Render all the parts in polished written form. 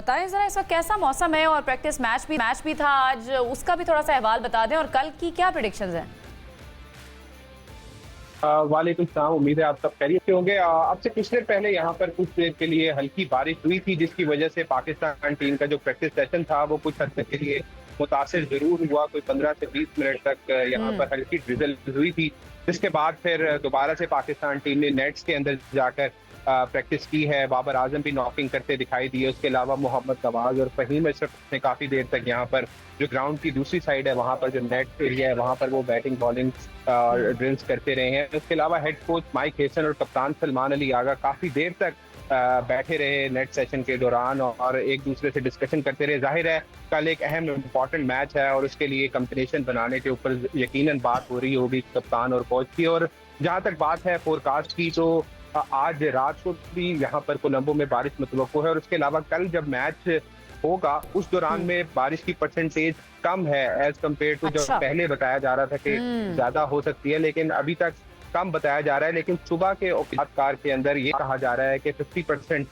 बताएं ज़रा इस वक्त कैसा मौसम है और प्रैक्टिस मैच भी था आज, उसका भी थोड़ा सा अहवाल बता दें और कल की क्या प्रेडिक्शंस हैं। वालेकुम सलाम। उम्मीद है आप सब खैरियत से होंगे। अब से कुछ देर पहले यहाँ पर कुछ देर के लिए हल्की बारिश हुई थी, जिसकी वजह से पाकिस्तान टीम का जो प्रैक्टिस सेशन था वो कुछ हद तक के लिए मुतासिर जरूर हुआ। कोई 15 से 20 मिनट तक यहाँ पर हल्की ड्रिजल हुई थी, जिसके बाद फिर दोबारा से पाकिस्तान टीम ने नेट्स के अंदर जाकर प्रैक्टिस की है। बाबर आजम भी नॉकिंग करते दिखाई दिए। उसके अलावा मोहम्मद नवाज और फहीम अशरफ ने काफी देर तक यहाँ पर जो ग्राउंड की दूसरी साइड है वहाँ पर जो नेट एरिया है वहाँ पर वो बैटिंग बॉलिंग ड्रिल्स करते रहे हैं। उसके अलावा हेड कोच माइक हेसन और कप्तान सलमान अली आगा काफी देर तक बैठे रहे नेट सेशन के दौरान और एक दूसरे से डिस्कशन करते रहे। जाहिर है कल एक अहम इम्पॉर्टेंट मैच है और उसके लिए कम्बिनेशन बनाने के ऊपर यकीनन बात हो रही होगी कप्तान और कोच की। और जहाँ तक बात है फोरकास्ट की, तो आज रात को भी यहाँ पर कोलंबो में बारिश मतवक्को है और उसके अलावा कल जब मैच होगा उस दौरान में बारिश की परसेंटेज कम है एज कम्पेयर टू जब पहले बताया जा रहा था कि ज्यादा हो सकती है, लेकिन अभी तक कम बताया जा रहा है। लेकिन सुबह के औकात के अंदर ये कहा जा रहा है कि 50%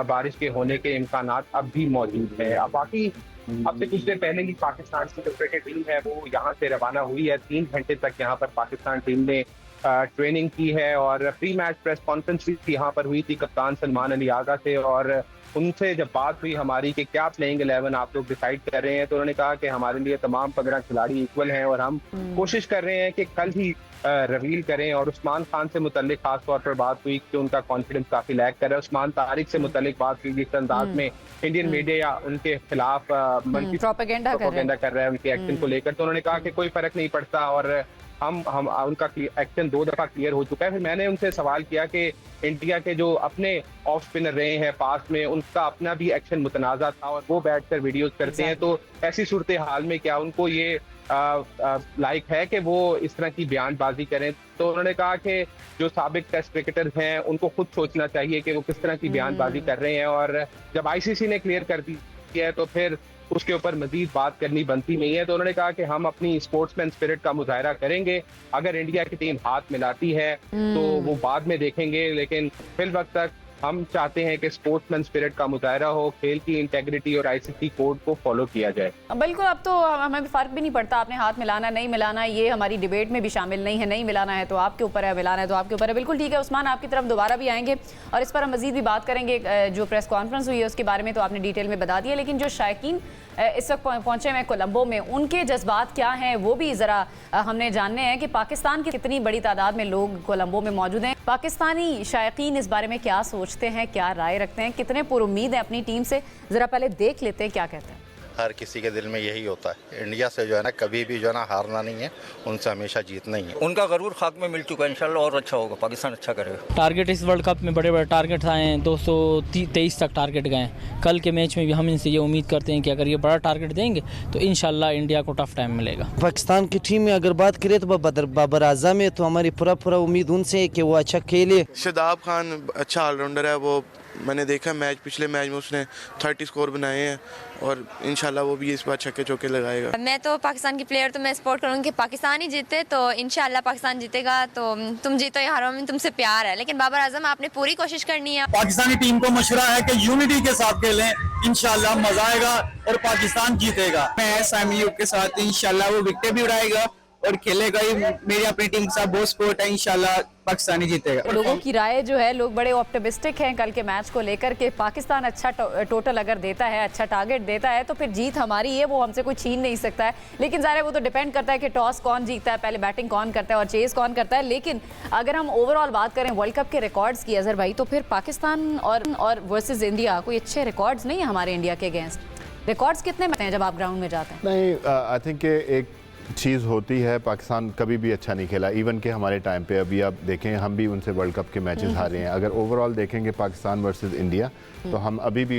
बारिश के होने के इम्कान अब भी मौजूद है। अब बाकी अब से कुछ देर पहले ही पाकिस्तान की जो क्रिकेट टीम है वो यहाँ से रवाना हुई है। 3 घंटे तक यहाँ पर पाकिस्तान टीम ने ट्रेनिंग की है और प्री मैच प्रेस कॉन्फ्रेंस भी यहाँ पर हुई थी कप्तान सलमान अली आगा से। और उनसे जब बात हुई हमारी कि क्या प्लेइंग 11 आप लोग डिसाइड कर रहे हैं, तो उन्होंने कहा कि हमारे लिए तमाम 15 खिलाड़ी इक्वल हैं और हम कोशिश कर रहे हैं कि कल ही रिवील करें। और उस्मान खान से मुतल्लिक खास तौर पर बात हुई कि उनका कॉन्फिडेंस काफी लैक कर रहा है। उस्मान तारिक से मुतल्लिक बात हुई जिस अंदाज में इंडियन मीडिया उनके खिलाफ प्रोपेगेंडा कर रहा है उनके एक्शन को लेकर, तो उन्होंने कहा कि कोई फर्क नहीं पड़ता और हम उनका एक्शन 2 दफा क्लियर हो चुका है। फिर मैंने उनसे सवाल किया कि इंडिया के जो अपने ऑफ स्पिनर रहे हैं पास में उनका अपना भी एक्शन मुतनाज़ा था और वो बैठकर वीडियोस करते हैं, तो ऐसी सूरत हाल में क्या उनको ये लाइक है कि वो इस तरह की बयानबाजी करें। तो उन्होंने कहा कि जो साबिक टेस्ट क्रिकेटर हैं उनको खुद सोचना चाहिए कि वो किस तरह की बयानबाजी कर रहे हैं और जब आईसीसी ने क्लियर कर दी है तो फिर उसके ऊपर मजीद बात करनी बनती नहीं है। तो उन्होंने कहा कि हम अपनी स्पोर्ट्समैन स्पिरिट का मुजाहरा करेंगे, अगर इंडिया की टीम हाथ मिलाती है तो वो बाद में देखेंगे, लेकिन फिल वक्त तक हम चाहते हैं कि स्पोर्ट्समैन स्पिरिट का मुजाहरा हो, खेल की इंटेग्रिटी और आईसीसी कोड को फॉलो किया जाए। बिल्कुल, अब तो हमें फर्क भी नहीं पड़ता आपने हाथ मिलाना नहीं मिलाना, ये हमारी डिबेट में भी शामिल नहीं है। नहीं मिलाना है तो आपके ऊपर है, मिलाना है तो आपके ऊपर है। बिल्कुल ठीक है उस्मान, आपकी तरफ दोबारा भी आएंगे और इस पर हम मजीद भी बात करेंगे। जो प्रेस कॉन्फ्रेंस हुई है उसके बारे में तो आपने डिटेल में बता दिया, लेकिन जो शायकीन इस वक्त पहुंचे हैं कोलंबो में उनके जज्बात क्या हैं वो भी ज़रा हमने जानने हैं कि पाकिस्तान की कितनी बड़ी तादाद में लोग कोलंबो में मौजूद हैं। पाकिस्तानी शायकीन इस बारे में क्या सोचते हैं, क्या राय रखते हैं, कितने पुरुम्मीद हैं अपनी टीम से, ज़रा पहले देख लेते हैं क्या कहते हैं। हर किसी के दिल में यही होता है, इंडिया से जो है ना कभी भी जो है ना हारना नहीं है, उनसे हमेशा जीतना ही है। उनका गरूर खाक में मिल चुका है, इंशाल्लाह और अच्छा होगा, पाकिस्तान अच्छा करेगा। टारगेट इस वर्ल्ड कप में बड़े बड़े टारगेट आए हैं, 223 तक टारगेट गए हैं। कल के मैच में भी हम इनसे ये उम्मीद करते हैं कि अगर ये बड़ा टारगेट देंगे तो इंशाल्लाह इंडिया को टफ टाइम मिलेगा। पाकिस्तान की टीम में अगर बात करें तो बाबर आजम है, तो हमारी पूरा उम्मीद उनसे है कि वो अच्छा खेले। शादाब खान अच्छा ऑलराउंडर है, वो मैंने देखा मैच, पिछले मैच में उसने 30 स्कोर बनाए हैं और इंशाल्लाह वो भी इस बार छक्के चौके लगाएगा। मैं तो पाकिस्तान की प्लेयर तो मैं सपोर्ट करूँगी कि पाकिस्तान ही जीते, तो इंशाल्लाह पाकिस्तान जीतेगा। तो तुम जीतो या हारो में तुमसे प्यार है, लेकिन बाबर आजम आपने पूरी कोशिश करनी है। पाकिस्तानी टीम को मशवरा है कि यूनिटी के साथ खेलें, इंशाल्लाह मजा आएगा और पाकिस्तान जीतेगा। मैं सामी के साथ इंशाल्लाह वो विकेट भी उड़ाएगा और खेलेगा ही। मेरी अपनी टीम के साथ बहुत सपोर्ट है, इंशाल्लाह पाकिस्तान ही जीतेगा। लोगों की राय जो है, लोग बड़े ऑप्टिमिस्टिक हैं कल के मैच को लेकर के। पाकिस्तान अच्छा टोटल अगर देता है, अच्छा टारगेट देता है तो फिर जीत हमारी है, वो हमसे कोई छीन नहीं सकता है। लेकिन ज़ाहिर है वो तो डिपेंड करता है कि टॉस कौन जीतता है, पहले बैटिंग कौन करता है और चेस कौन करता है। लेकिन अगर हम ओवरऑल बात करें वर्ल्ड कप के रिकॉर्ड्स की अजहर भाई, तो फिर पाकिस्तान और वर्सेस इंडिया कोई अच्छे रिकॉर्ड्स नहीं है हमारे इंडिया के अगेंस्ट। रिकॉर्ड्स कितने बनते हैं जब आप ग्राउंड में जाते हैं? नहीं, आई थिंक एक चीज़ होती है, पाकिस्तान कभी भी अच्छा नहीं खेला। इवन के हमारे टाइम पे अभी आप देखें हम भी उनसे वर्ल्ड कप के मैचेस हारे हैं। अगर ओवरऑल देखेंगे पाकिस्तान वर्सेस इंडिया, तो हम अभी भी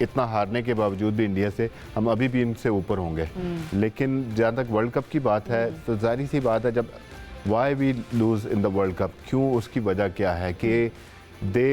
इतना हारने के बावजूद भी इंडिया से हम अभी भी इनसे ऊपर होंगे। लेकिन जहाँ तक वर्ल्ड कप की बात है तो जाहिर सी बात है, जब why we lose in the world cup, क्यों, उसकी वजह क्या है कि they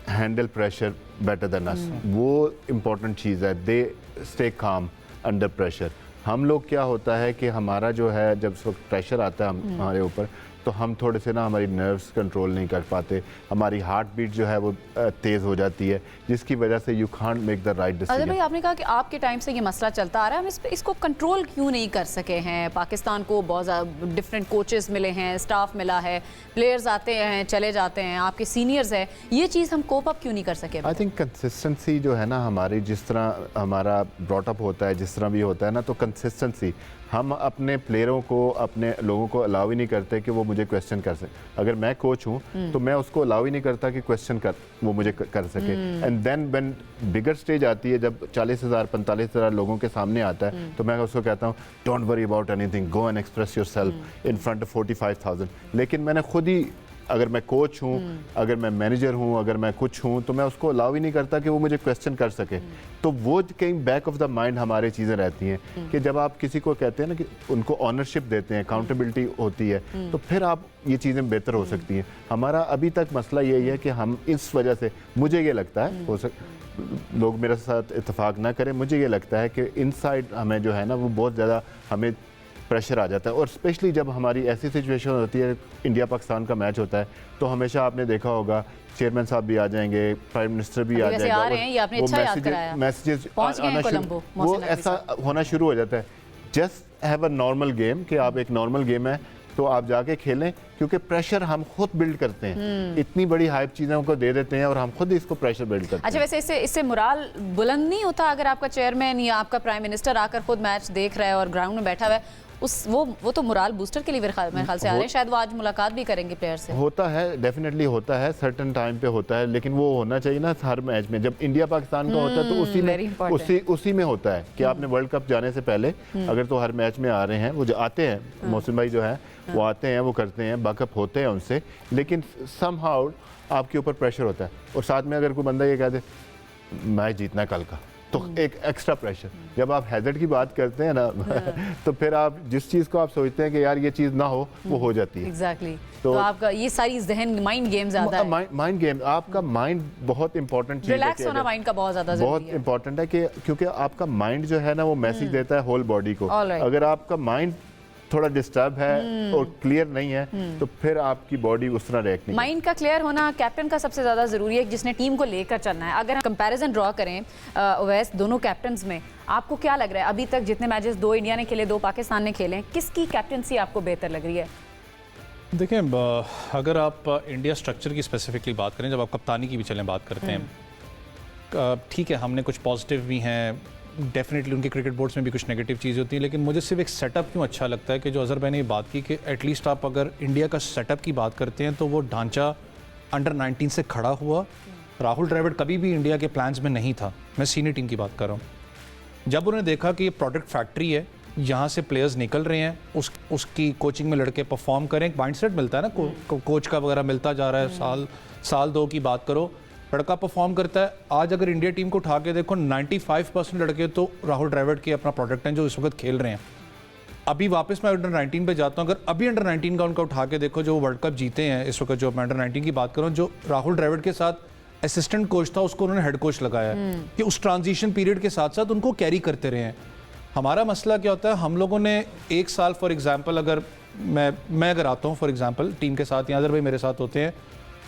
handle pressure better than us. वो इम्पोर्टेंट चीज़ है, they stay calm under pressure. हम लोग क्या होता है कि हमारा जो है जब वक्त प्रेशर आता है हमारे ऊपर, तो हम थोड़े से ना हमारी नर्व्स कंट्रोल नहीं कर पाते, हमारी हार्ट बीट जो है वो तेज़ हो जाती है, जिसकी वजह से you can't make the right Azhar decision. भाई, आपने कहा कि आपके टाइम से ये मसला चलता आ रहा है, हम इसको कंट्रोल क्यों नहीं कर सके हैं? पाकिस्तान को बहुत ज़्यादा डिफरेंट कोचेस मिले हैं, स्टाफ मिला है, प्लेयर्स आते हैं चले जाते हैं, आपके सीनियर्स हैं, ये चीज़ हम कोप अप क्यों नहीं कर सके? आई थिंक कंसिस्टेंसी जो है ना हमारी, जिस तरह हमारा ब्रॉटअप होता है, जिस तरह भी होता है ना, तो कंसिस्टेंसी हम अपने प्लेयरों को, अपने लोगों को अलाउ ही नहीं करते कि वो मुझे क्वेश्चन कर सके। अगर मैं कोच हूँ तो मैं उसको अलाउ ही नहीं करता कि क्वेश्चन वो मुझे कर सके। And then when bigger stage आती है, जब 40,000 45,000 लोगों के सामने आता है, तो मैं उसको कहता हूँ don't worry about anything, go and express yourself in front of 45,000। लेकिन मैंने खुद ही, अगर मैं कोच हूँ, अगर मैं मैनेजर हूँ, अगर मैं कुछ हूँ, तो मैं उसको अलाउ ही नहीं करता कि वो मुझे क्वेश्चन कर सके। तो वो कहीं बैक ऑफ द माइंड हमारी चीज़ें रहती हैं कि जब आप किसी को कहते हैं ना कि उनको ऑनरशिप देते हैं, अकाउंटेबिलिटी होती है, तो फिर आप ये चीज़ें बेहतर हो सकती हैं। हमारा अभी तक मसला यही है कि हम इस वजह से, मुझे ये लगता है, हो लोग मेरे साथ इत्तेफाक ना करें, मुझे ये लगता है कि इनसाइड हमें जो है ना वो बहुत ज़्यादा हमें प्रेशर आ जाता है। और स्पेशली जब हमारी ऐसी सिचुएशन होती है, इंडिया पाकिस्तान का मैच होता है, तो हमेशा आपने देखा होगा चेयरमैन साहब भी आ जाएंगे, प्राइम मिनिस्टर भी आ जाएगा, मैसेजेस आना शुरू, वो ऐसा होना शुरू हो जाता है। Just have a normal game, कि आप एक नॉर्मल गेम है तो आप जाके खेलें, क्योंकि प्रेशर हम खुद बिल्ड करते हैं, इतनी बड़ी हाइप चीज़ों को दे देते हैं और हम खुद इसको प्रेशर बिल्ड करते हैं। अच्छा, वैसे इससे मोराल बुलंद नहीं होता अगर आपका चेयरमैन या आपका प्राइम मिनिस्टर आकर खुद मैच देख रहा है और ग्राउंड में बैठा हुआ है? वो तो मोराल बूस्टर के लिए मेरे ख्याल से आ रहे हैं, शायद वो आज मुलाकात भी करेंगे प्लेयर से। होता है, डेफिनेटली होता है, सर्टेन टाइम पे होता है, लेकिन वो होना चाहिए ना हर मैच में। जब इंडिया पाकिस्तान का होता है तो उसी में होता है कि आपने वर्ल्ड कप जाने से पहले अगर तो हर मैच में आ रहे हैं, वो जो आते हैं, मौसम भाई जो है वो आते हैं, वो करते हैं, बैकअप होते हैं उनसे, लेकिन समहाउ आपके ऊपर प्रेशर होता है। और साथ में अगर कोई बंदा ये कहते मैच जीतना है कल का, तो एक एक्स्ट्रा प्रेशर। जब आप हैजर्ड की बात करते हैं ना तो फिर आप जिस चीज़ को आप सोचते हैं कि यार ये चीज़ ना वो हो जाती है। एग्जैक्टली। तो आपका ये सारी जहन माइंड गेम ज़्यादा है। माइंड गेम, आपका माइंड बहुत इंपॉर्टेंट चीज़ है। रिलैक्स होना माइंड का बहुत ज़्यादा बहुत इंपॉर्टेंट है कि क्योंकि आपका माइंड जो है ना वो मैसेज देता है होल बॉडी को। अगर आपका माइंड थोड़ा डिस्टर्ब है और क्लियर नहीं है तो फिर आपकी बॉडी उस तरह रिएक्ट नहीं। माइंड का क्लियर होना कैप्टन का सबसे ज़्यादा ज़रूरी है, जिसने टीम को लेकर चलना है। अगर हम कंपैरिजन ड्रॉ करें ओवैस दोनों कैप्टन्स में, आपको क्या लग रहा है अभी तक जितने मैचेस 2 इंडिया ने खेले, 2 पाकिस्तान ने खेले, किसकी कैप्टनसी आपको बेहतर लग रही है? देखिए, अगर आप इंडिया स्ट्रक्चर की स्पेसिफिकली बात करें, जब आप कप्तानी की भी चलें बात करते हैं, ठीक है हमने कुछ पॉजिटिव भी हैं, डेफिनेटली उनके क्रिकेट बोर्ड्स में भी कुछ नेगेटिव चीज़ें होती हैं, लेकिन मुझे सिर्फ एक सेटअप क्यों अच्छा लगता है कि जो अजहर भाई ने ये बात की कि एटलीस्ट आप अगर इंडिया का सेटअप की बात करते हैं तो वो ढांचा अंडर 19 से खड़ा हुआ। राहुल द्रविड़ कभी भी इंडिया के प्लान्स में नहीं था, मैं सीनियर टीम की बात कर रहा हूँ। जब उन्होंने देखा कि ये प्रोडक्ट फैक्ट्री है, यहाँ से प्लेयर्स निकल रहे हैं, उसकी कोचिंग में लड़के परफॉर्म करें, एक माइंडसेट मिलता है ना, कोच का वगैरह मिलता जा रहा है, साल 2 की बात करो, लड़का परफॉर्म करता है। आज अगर इंडिया टीम को उठा के देखो 95% लड़के तो राहुल द्रविड़ के अपना प्रोडक्ट हैं जो इस वक्त खेल रहे हैं। अभी वापस मैं अंडर 19 पे जाता हूँ, अगर अभी अंडर 19 का उनका उठा के देखो जो वर्ल्ड कप जीते हैं इस वक्त, जो मैं अंडर 19 की बात करूँ, जो राहुल द्रविड़ के साथ असिस्टेंट कोच था उसको उन्होंने हेड कोच लगाया कि उस ट्रांजिशन पीरियड के साथ साथ उनको कैरी करते रहे हैं। हमारा मसला क्या होता है, हम लोगों ने एक साल फॉर एग्जाम्पल, अगर मैं अगर आता हूँ फॉर एग्जाम्पल टीम के साथ, या अजहर भाई मेरे साथ होते हैं,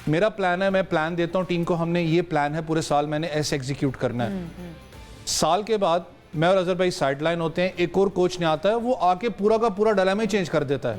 मेरा प्लान है, मैं प्लान देता हूँ टीम को, हमने ये प्लान है पूरे साल मैंने ऐसे एग्जीक्यूट करना है। साल के बाद मैं और अजहर भाई साइड लाइन होते हैं, एक और कोच ने आता है, वो आके पूरा का पूरा डायनामिक चेंज कर देता है।